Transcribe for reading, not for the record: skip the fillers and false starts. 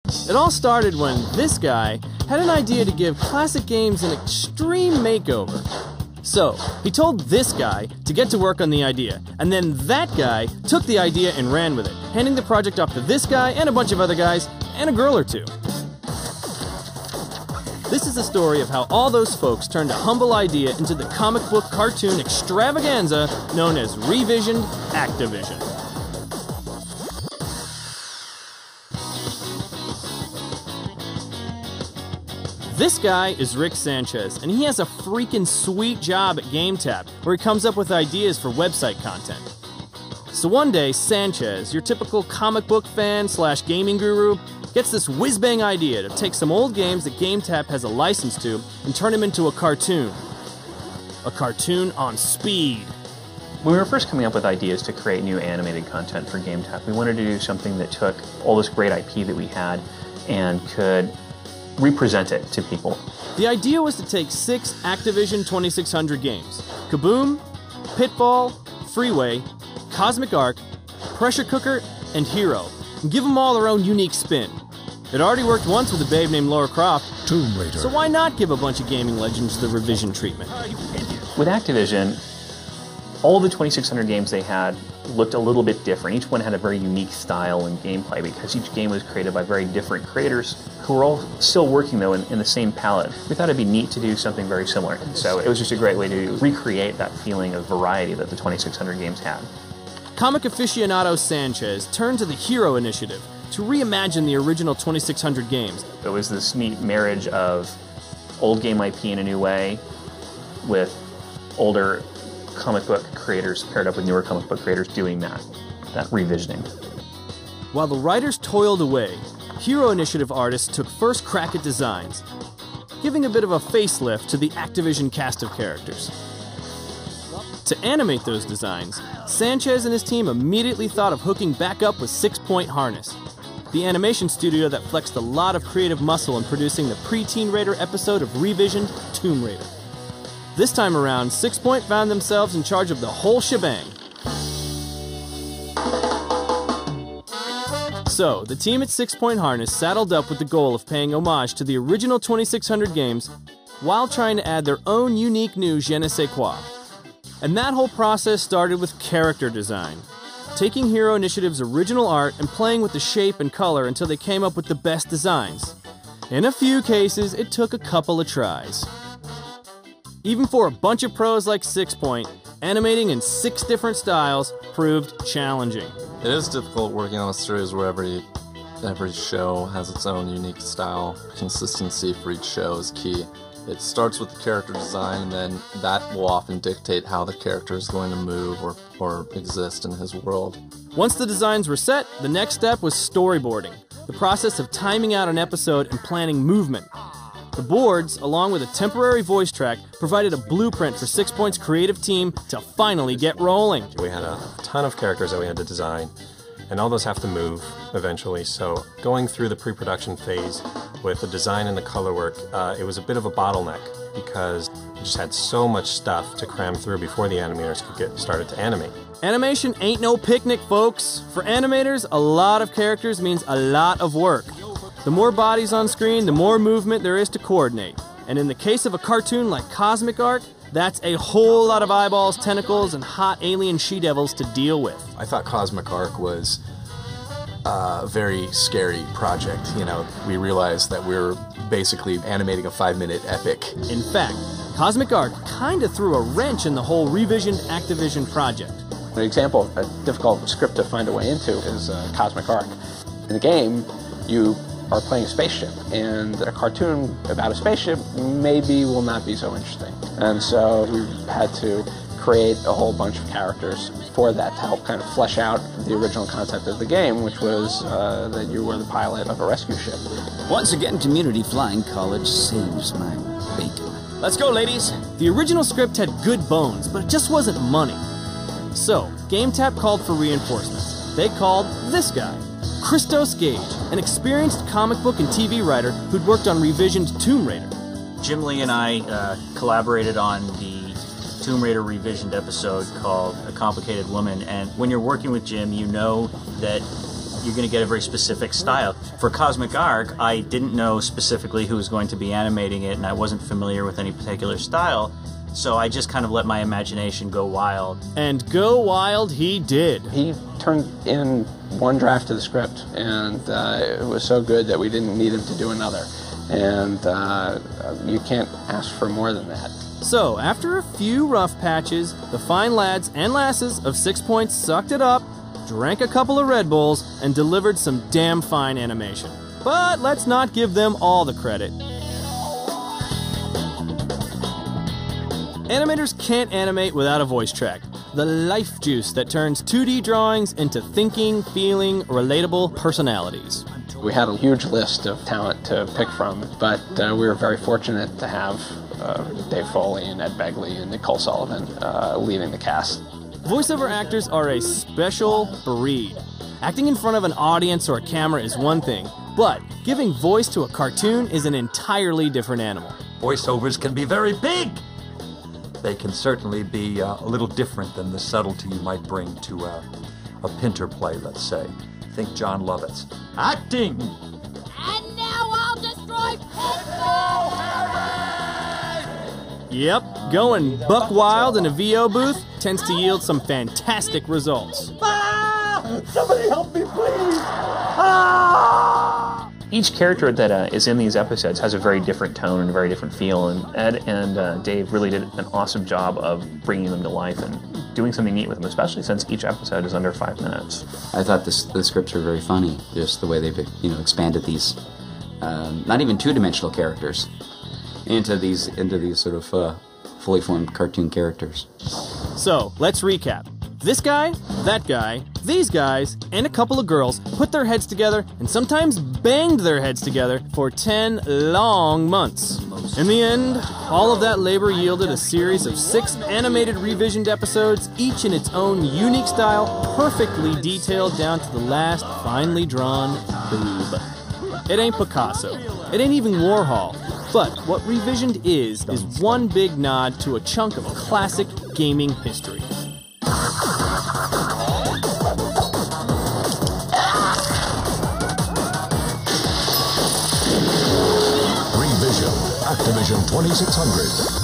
It all started when this guy had an idea to give classic games an extreme makeover. So, he told this guy to get to work on the idea, and then that guy took the idea and ran with it, handing the project off to this guy and a bunch of other guys, and a girl or two. This is the story of how all those folks turned a humble idea into the comic book cartoon extravaganza known as Revisioned Activision. This guy is Rick Sanchez, and he has a freaking sweet job at GameTap, where he comes up with ideas for website content. So one day, Sanchez, your typical comic book fan / gaming guru, gets this whiz-bang idea to take some old games that GameTap has a license to and turn them into a cartoon. A cartoon on speed. When we were first coming up with ideas to create new animated content for GameTap, we wanted to do something that took all this great IP that we had and could represent it to people. The idea was to take 6 Activision 2600 games: Kaboom, Pitfall, Freeway, Cosmic Ark, Pressure Cooker, and Hero, and give them all their own unique spin. It already worked once with a babe named Lara Croft, Tomb Raider. So why not give a bunch of gaming legends the revision treatment? With Activision, all the 2600 games they had looked a little bit different. Each one had a very unique style and gameplay because each game was created by very different creators who were all still working, though, in the same palette. We thought it'd be neat to do something very similar. So it was just a great way to recreate that feeling of variety that the 2600 games had. Comic aficionado Sanchez turned to the Hero Initiative to reimagine the original 2600 games. It was this neat marriage of old game IP in a new way with older comic book creators paired up with newer comic book creators doing that revisioning. While the writers toiled away, Hero Initiative artists took first crack at designs, giving a bit of a facelift to the Activision cast of characters. To animate those designs, Sanchez and his team immediately thought of hooking back up with 6-Point Harness, the animation studio that flexed a lot of creative muscle in producing the pre-Teen Raider episode of Revisioned Tomb Raider. This time around, 6-Point found themselves in charge of the whole shebang. So, the team at 6-Point Harness saddled up with the goal of paying homage to the original 2600 games while trying to add their own unique new je ne sais quoi. And that whole process started with character design, taking Hero Initiative's original art and playing with the shape and color until they came up with the best designs. In a few cases, it took a couple of tries. Even for a bunch of pros like 6-Point, animating in 6 different styles proved challenging. It is difficult working on a series where every show has its own unique style. Consistency for each show is key. It starts with the character design, and then that will often dictate how the character is going to move or exist in his world. Once the designs were set, the next step was storyboarding, the process of timing out an episode and planning movement. The boards, along with a temporary voice track, provided a blueprint for 6-Point's creative team to finally get rolling. We had a ton of characters that we had to design, and all those have to move eventually. So going through the pre-production phase with the design and the color work, it was a bit of a bottleneck because we just had so much stuff to cram through before the animators could get started to animate. Animation ain't no picnic, folks. For animators, a lot of characters means a lot of work. The more bodies on screen, the more movement there is to coordinate. And in the case of a cartoon like Cosmic Ark, that's a whole lot of eyeballs, tentacles, and hot alien she-devils to deal with. I thought Cosmic Ark was a very scary project. You know, we realized that we were basically animating a 5-minute epic. In fact, Cosmic Ark kinda threw a wrench in the whole Revisioned Activision project. An example of a difficult script to find a way into is Cosmic Ark. In the game, you are playing a spaceship, and a cartoon about a spaceship maybe will not be so interesting. And so we had to create a whole bunch of characters for that to help kind of flesh out the original concept of the game, which was that you were the pilot of a rescue ship. Once again, Community Flying College saves my bacon. Let's go, ladies! The original script had good bones, but it just wasn't money. So, GameTap called for reinforcements. They called this guy, Christos Gage, an experienced comic book and TV writer who'd worked on Revisioned Tomb Raider. Jim Lee and I collaborated on the Tomb Raider Revisioned episode called A Complicated Woman, and when you're working with Jim, you know that you're going to get a very specific style. For Cosmic Arc, I didn't know specifically who was going to be animating it, and I wasn't familiar with any particular style, so I just kind of let my imagination go wild. And go wild he did. He turned in one draft of the script, and it was so good that we didn't need him to do another. And you can't ask for more than that. So, after a few rough patches, the fine lads and lasses of 6 Points sucked it up, drank a couple of Red Bulls, and delivered some damn fine animation. But let's not give them all the credit. Animators can't animate without a voice track. The life juice that turns 2D drawings into thinking, feeling, relatable personalities. We had a huge list of talent to pick from, but we were very fortunate to have Dave Foley and Ed Begley and Nicole Sullivan leading the cast. Voiceover actors are a special breed. Acting in front of an audience or a camera is one thing, but giving voice to a cartoon is an entirely different animal. Voiceovers can be very big. They can certainly be a little different than the subtlety you might bring to a Pinter play, let's say. Think John Lovitz. Acting! And now I'll destroy Yep, going buck wild in a VO booth tends to yield some fantastic results. Somebody help me, please! Ah! Each character that is in these episodes has a very different tone and a very different feel, and Ed and Dave really did an awesome job of bringing them to life and doing something neat with them, especially since each episode is under 5 minutes. I thought the scripts were very funny, just the way they've expanded these not even two-dimensional characters into these sort of fully formed cartoon characters. So, let's recap. This guy, that guy, these guys, and a couple of girls put their heads together and sometimes banged their heads together for 10 long months. In the end, all of that labor yielded a series of 6 animated revisioned episodes, each in its own unique style, perfectly detailed down to the last finely drawn boob. It ain't Picasso. It ain't even Warhol. But what Revisioned is one big nod to a chunk of classic gaming history. Revision, Activision 2600.